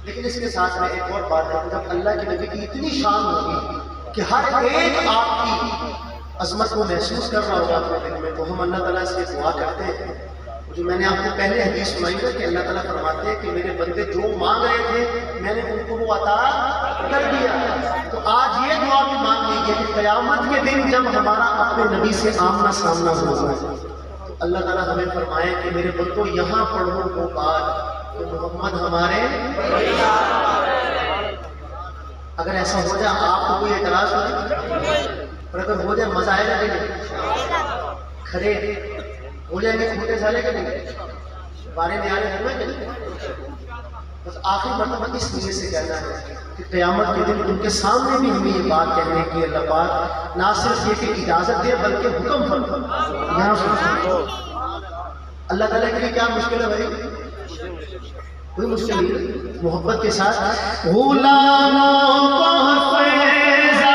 لیکن اس کے ساتھ میں ایک اور بات ہے، جب اللہ کے نبی کی اتنی شان ہوگی کہ ہر ایک آپ کی عظمت کو محسوس کر رہا ہوگا اپنے دل میں، تو ہم اللہ تعالیٰ سے دعا کرتے ہیں۔ جو میں نے آپ کو پہلے حدیث سنائی ہے کہ اللہ تعالیٰ فرماتے ہیں کہ میرے بندے جو مانگ رہے تھے میں نے ان کو وہ عطا کر دیا۔ تو آج یہ دعا بھی مانگ لیجیے کہ قیامت کے دن جب ہمارا اپنے نبی سے آمنا سامنا ہوگا تو اللہ تعالیٰ ہمیں فرمائے کہ میرے بندوں یہاں پڑھو وہ بات کہ محمد ہمارے، اگر ایسا ہو جائے آپ کو کوئی اعتراض نہیں، اور اگر ہو جائے مزہ آئے گا کہ نہیں؟ کھڑے ہو جائیں گے کھوٹے سالے کے نہیں، بارے میں آنے ہوئے کہ نہیں؟ بس آخری مرتبہ اس لیے سے کہنا ہے کہ قیامت کے دن ان کے سامنے بھی ہمیں یہ بات کہنے کی اللہ پاک نہ صرف یہ کہ اجازت دے بلکہ حکم فرما۔ یہاں سنو، اللہ تعالیٰ کے لیے کیا مشکل ہے بھائی؟ کوئی مشکل نہیں، محبت کے ساتھ غلاموں کو فیضا